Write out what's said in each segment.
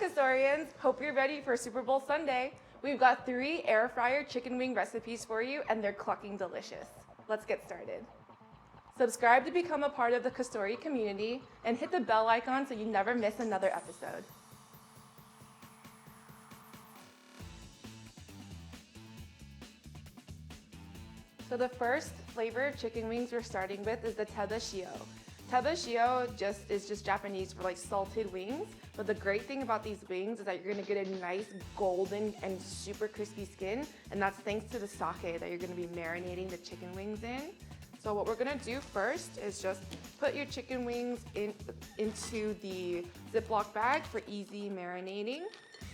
Cosorians, hope you're ready for Super Bowl Sunday. We've got 3 air fryer chicken wing recipes for you, and they're clucking delicious. Let's get started. Subscribe to become a part of the Cosori community and hit the bell icon so you never miss another episode. So the first flavor of chicken wings we're starting with is the Teba Shio. Teba Shio is just Japanese for like salted wings, but the great thing about these wings is that you're gonna get a nice golden and super crispy skin, and that's thanks to the sake that you're gonna be marinating the chicken wings in. So what we're gonna do first is just put your chicken wings into the Ziploc bag for easy marinating.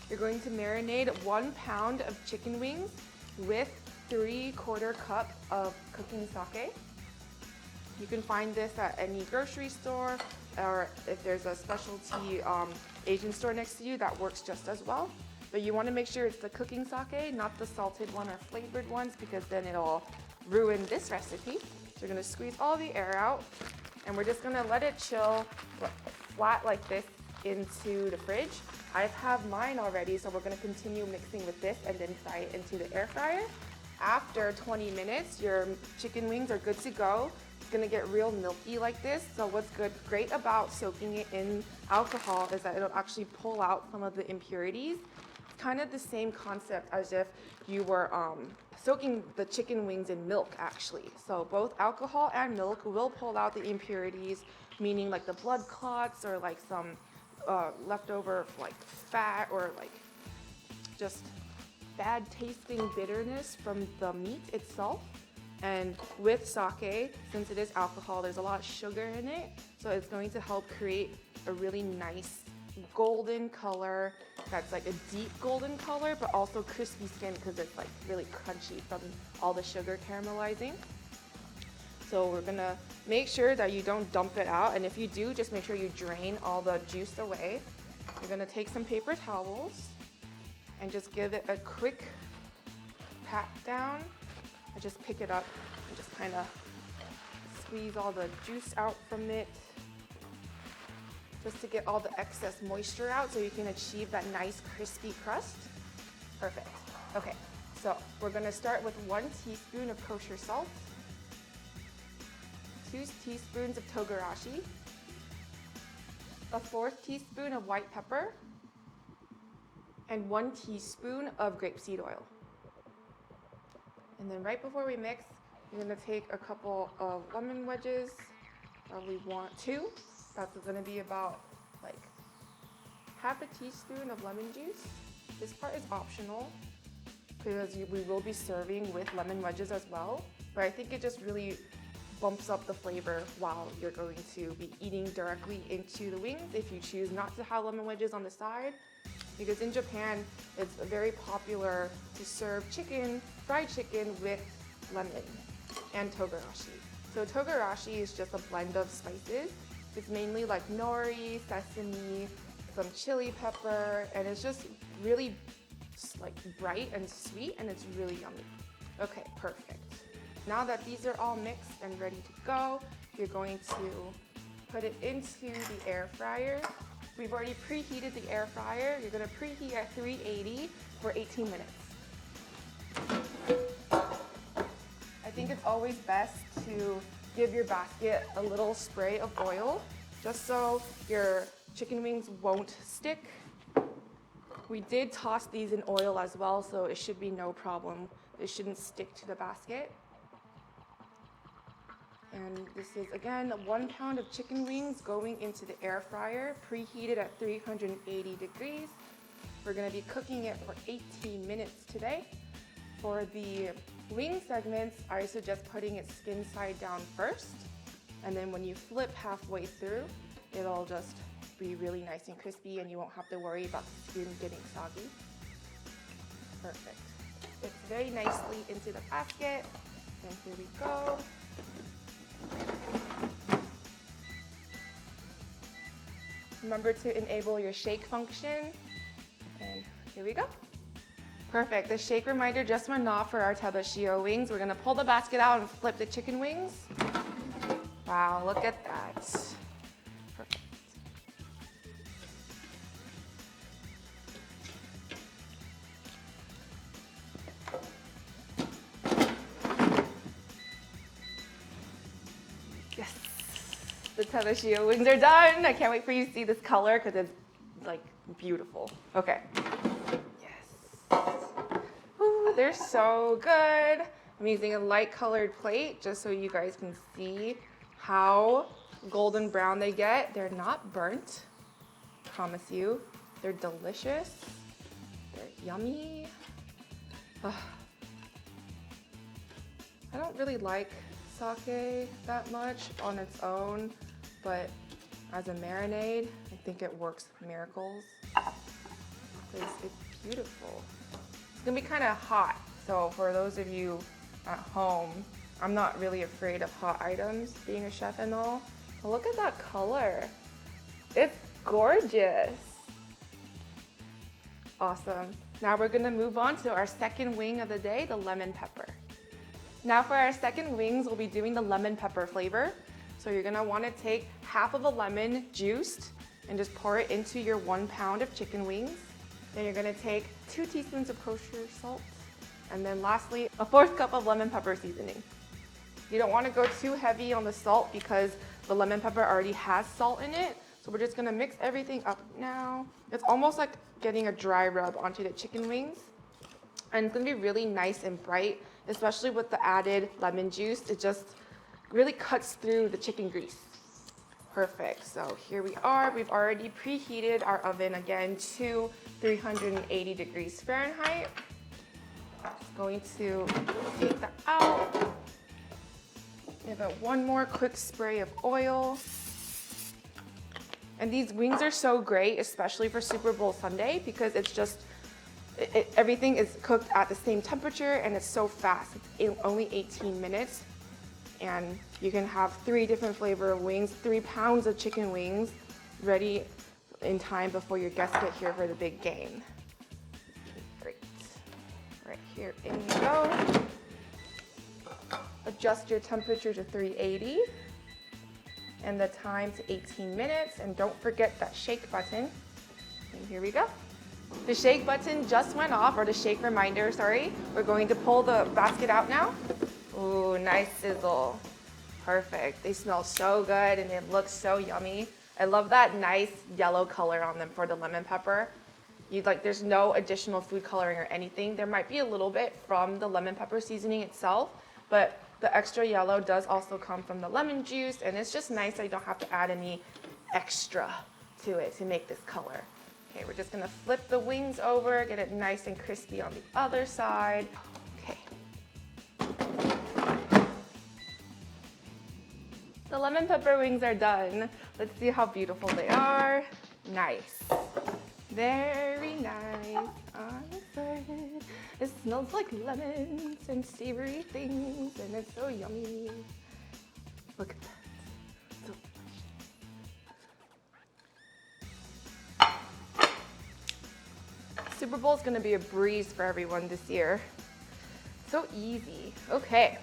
You're going to marinate 1 pound of chicken wings with 3/4 cup of cooking sake. You can find this at any grocery store, or if there's a specialty Asian store next to you, that works just as well. But you want to make sure it's the cooking sake, not the salted one or flavored ones, because then it'll ruin this recipe. So you're going to squeeze all the air out, and we're just going to let it chill flat like this into the fridge. I have mine already, so we're going to continue mixing with this and then fry it into the air fryer. After 20 minutes, your chicken wings are good to go. It's gonna get real milky like this. So what's great about soaking it in alcohol is that it'll actually pull out some of the impurities. It's kind of the same concept as if you were soaking the chicken wings in milk actually. So both alcohol and milk will pull out the impurities, meaning like the blood clots or like some leftover like fat or like just bad tasting bitterness from the meat itself. And with sake, since it is alcohol, there's a lot of sugar in it, so it's going to help create a really nice golden color that's like a deep golden color, but also crispy skin because it's like really crunchy from all the sugar caramelizing. So we're gonna make sure that you don't dump it out, and if you do, just make sure you drain all the juice away. You're gonna take some paper towels and just give it a quick pat down. I just pick it up and just kind of squeeze all the juice out from it, just to get all the excess moisture out so you can achieve that nice crispy crust. Perfect. Okay, so we're gonna start with 1 teaspoon of kosher salt, 2 teaspoons of togarashi, a 1/4 teaspoon of white pepper, and 1 teaspoon of grapeseed oil. And then right before we mix, you're gonna take a couple of lemon wedges. We want 2. That's gonna be about like 1/2 teaspoon of lemon juice. This part is optional because we will be serving with lemon wedges as well, but I think it just really bumps up the flavor while you're going to be eating directly into the wings if you choose not to have lemon wedges on the side. Because in Japan, it's very popular to serve fried chicken with lemon and togarashi. So togarashi is just a blend of spices. It's mainly like nori, sesame, some chili pepper, and it's just really like bright and sweet, and it's really yummy. Okay, perfect. Now that these are all mixed and ready to go, you're going to put it into the air fryer. We've already preheated the air fryer. You're gonna preheat at 380 for 18 minutes. I think it's always best to give your basket a little spray of oil, just so your chicken wings won't stick. We did toss these in oil as well, so it should be no problem. It shouldn't stick to the basket. And this is, again, 1 pound of chicken wings going into the air fryer, preheated at 380 degrees. We're gonna be cooking it for 18 minutes today. For the wing segments, I suggest putting it skin side down first. And then when you flip halfway through, it'll just be really nice and crispy, and you won't have to worry about the skin getting soggy. Perfect. Fits very nicely into the basket. And here we go. Remember to enable your shake function, and here we go. Perfect, the shake reminder just went off for our Teba Shio wings. We're gonna pull the basket out and flip the chicken wings. Wow, look at that. Perfect. Teba Shio wings are done. I can't wait for you to see this color because it's like beautiful. Okay. Yes. Ooh, they're so good. I'm using a light colored plate just so you guys can see how golden brown they get. They're not burnt, promise you. They're delicious. They're yummy. Ugh. I don't really like sake that much on its own, but as a marinade, I think it works miracles. It's beautiful. It's gonna be kind of hot, so for those of you at home, I'm not really afraid of hot items, being a chef and all. But look at that color. It's gorgeous. Awesome. Now we're gonna move on to our second wing of the day, the lemon pepper. Now for our second wings, we'll be doing the lemon pepper flavor. So you're gonna wanna take half of a lemon juiced and just pour it into your 1 pound of chicken wings. Then you're gonna take 2 teaspoons of kosher salt. And then lastly, a 1/4 cup of lemon pepper seasoning. You don't wanna go too heavy on the salt because the lemon pepper already has salt in it. So we're just gonna mix everything up now. It's almost like getting a dry rub onto the chicken wings. And it's gonna be really nice and bright, especially with the added lemon juice. It just really cuts through the chicken grease. Perfect, so here we are. We've already preheated our oven again to 380 degrees Fahrenheit. Just going to take that out. Give it one more quick spray of oil. And these wings are so great, especially for Super Bowl Sunday, because it's just, everything is cooked at the same temperature and it's so fast. It's only 18 minutes. And you can have 3 different flavor of wings, 3 pounds of chicken wings ready in time before your guests get here for the big game. Great. Right here, in we go. Adjust your temperature to 380 and the time to 18 minutes. And don't forget that shake button. And here we go. The shake button just went off, or the shake reminder, sorry. We're going to pull the basket out now. Ooh, nice sizzle. Perfect. They smell so good and it looks so yummy. I love that nice yellow color on them for the lemon pepper. There's no additional food coloring or anything. There might be a little bit from the lemon pepper seasoning itself, but the extra yellow does also come from the lemon juice, and it's just nice that you don't have to add any extra to it to make this color. Okay, we're just gonna flip the wings over, get it nice and crispy on the other side. Okay. The lemon pepper wings are done. Let's see how beautiful they are. Nice. Very nice. I'm excited. It smells like lemons and savory things, and it's so yummy. Look at that. So delicious. Super Bowl is gonna be a breeze for everyone this year. So easy. Okay,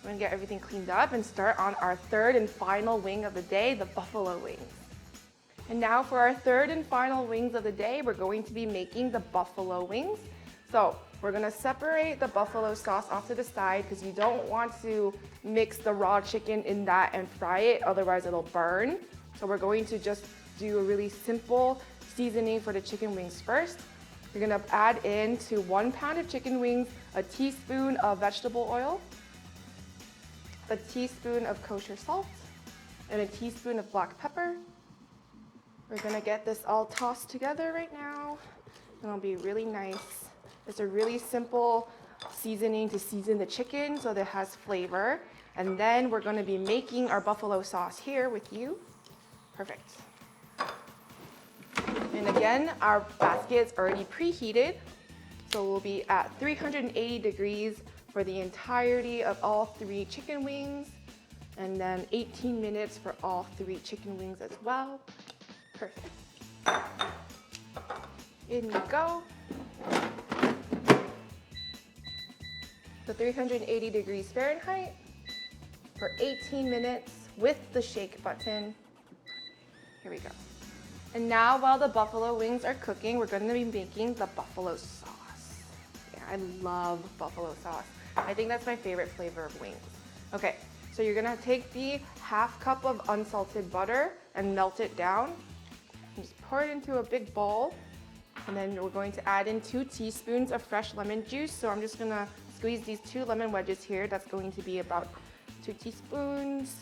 we're gonna get everything cleaned up and start on our third and final wing of the day, the buffalo wings. And now for our third and final wings of the day, we're going to be making the buffalo wings. So we're gonna separate the buffalo sauce off to the side because you don't want to mix the raw chicken in that and fry it, otherwise it'll burn. So we're going to just do a really simple seasoning for the chicken wings first. You're gonna add in to 1 pound of chicken wings, a teaspoon of vegetable oil, a teaspoon of kosher salt, and a teaspoon of black pepper. We're gonna get this all tossed together right now, and it'll be really nice. It's a really simple seasoning to season the chicken so that it has flavor. And then we're gonna be making our buffalo sauce here with you. Perfect. And again, our basket's already preheated, so we'll be at 380 degrees for the entirety of all 3 chicken wings, and then 18 minutes for all 3 chicken wings as well. Perfect. In we go. So 380 degrees Fahrenheit for 18 minutes with the shake button. Here we go. And now while the buffalo wings are cooking, we're going to be making the buffalo sauce. Yeah, I love buffalo sauce. I think that's my favorite flavor of wings. Okay, So you're gonna take the half cup of unsalted butter and melt it down. And just pour it into a big bowl. And then we're going to add in 2 teaspoons of fresh lemon juice. So I'm just gonna squeeze these 2 lemon wedges here. That's going to be about 2 teaspoons.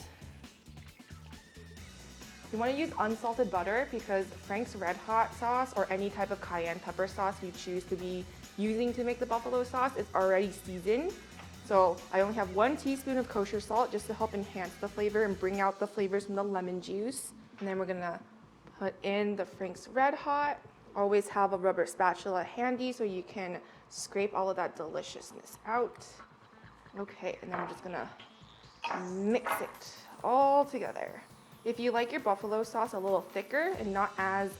You want to use unsalted butter because Frank's Red Hot sauce or any type of cayenne pepper sauce you choose to be using to make the buffalo sauce is already seasoned. So I only have 1 teaspoon of kosher salt just to help enhance the flavor and bring out the flavors from the lemon juice. And then we're gonna put in the Frank's Red Hot. Always have a rubber spatula handy so you can scrape all of that deliciousness out. Okay, and then we're just gonna mix it all together. If you like your buffalo sauce a little thicker and not as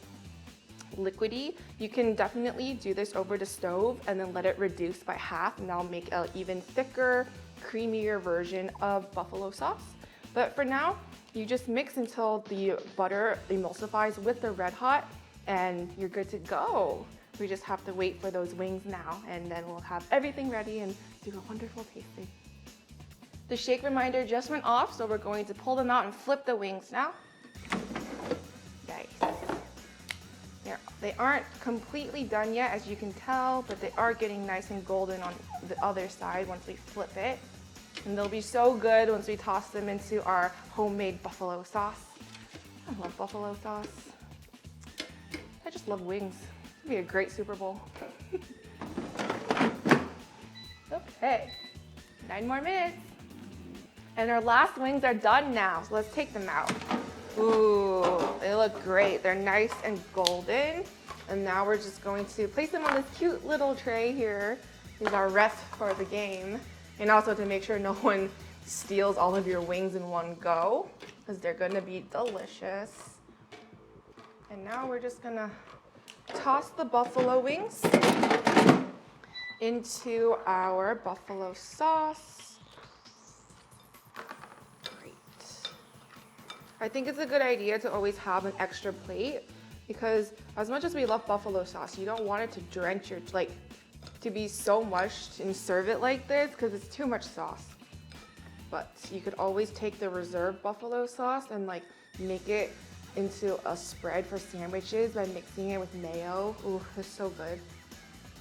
liquidy, you can definitely do this over the stove and then let it reduce by half, and that'll make an even thicker, creamier version of buffalo sauce. But for now, you just mix until the butter emulsifies with the Red Hot and you're good to go. We just have to wait for those wings now, and then we'll have everything ready and do a wonderful tasting. The shake reminder just went off, so we're going to pull them out and flip the wings now. Nice. They aren't completely done yet, as you can tell, but they are getting nice and golden on the other side once we flip it. And they'll be so good once we toss them into our homemade buffalo sauce. I love buffalo sauce. I just love wings. It'd be a great Super Bowl. Okay, 9 more minutes. And our last wings are done now, so let's take them out. Ooh, they look great. They're nice and golden. And now we're just going to place them on this cute little tray here. These are ref for the game. And also to make sure no one steals all of your wings in one go, because they're gonna be delicious. And now we're just gonna toss the buffalo wings into our buffalo sauce. Great. I think it's a good idea to always have an extra plate, because as much as we love buffalo sauce, you don't want it to drench your, to be so mushed and serve it like this, because it's too much sauce. But you could always take the reserved buffalo sauce and make it into a spread for sandwiches by mixing it with mayo. Ooh, it's so good.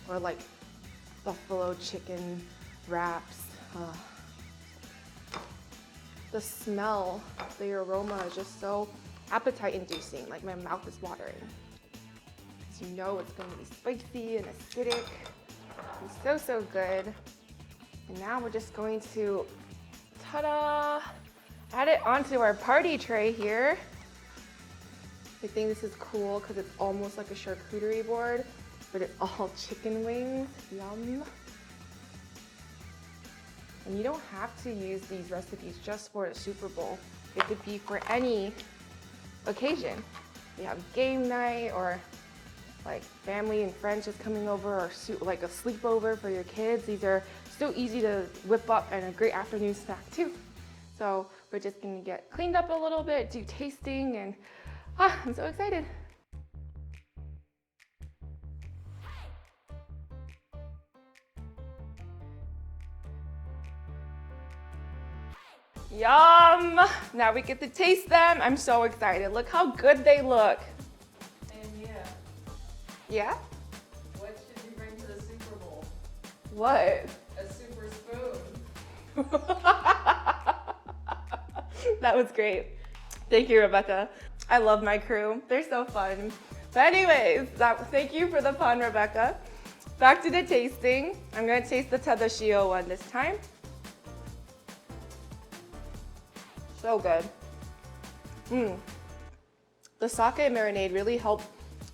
Or buffalo chicken wraps. The smell, the aroma is just so appetite inducing. My mouth is watering. So you know it's gonna be spicy and acidic. It's so, so good. And now we're just going to, ta-da, add it onto our party tray here. I think this is cool because it's almost like a charcuterie board, but it's all chicken wings. Yum. And you don't have to use these recipes just for the Super Bowl. It could be for any occasion. You have game night, or family and friends just coming over, or a sleepover for your kids. These are so easy to whip up and a great afternoon snack too. So we're just gonna get cleaned up a little bit, do tasting, and I'm so excited. Yum! Now we get to taste them. I'm so excited. Look how good they look. And Yeah? what should you bring to the Super Bowl? What? A super spoon. That was great. Thank you, Rebecca. I love my crew. They're so fun. But anyways, thank you for the fun, Rebecca. Back to the tasting. I'm gonna taste the Teba Shio one this time. So good. The sake marinade really helped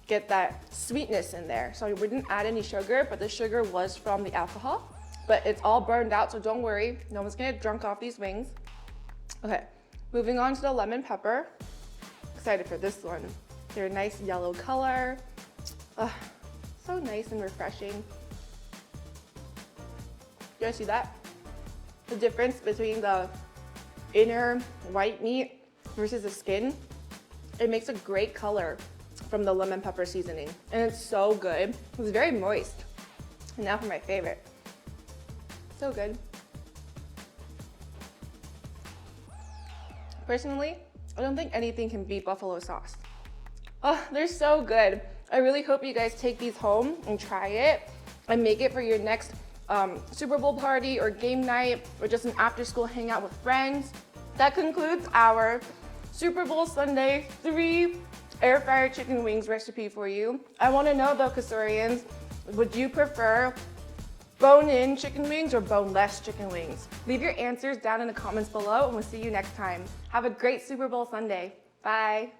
get that sweetness in there. So we didn't add any sugar, but the sugar was from the alcohol. But it's all burned out, so don't worry. No one's gonna get drunk off these wings. Okay, moving on to the lemon pepper. Excited for this one. They're a nice yellow color. So nice and refreshing. You guys see that? The difference between the inner white meat versus the skin. It makes a great color from the lemon pepper seasoning, and it's so good. It's very moist. And now for my favorite. So good. Personally, I don't think anything can beat buffalo sauce. Oh, they're so good. I really hope you guys take these home and try it and make it for your next Super Bowl party or game night or just an after school hangout with friends. That concludes our Super Bowl Sunday 3 air fryer chicken wings recipe for you. I want to know though, Cosorians, would you prefer bone-in chicken wings or boneless chicken wings? Leave your answers down in the comments below and we'll see you next time. Have a great Super Bowl Sunday. Bye.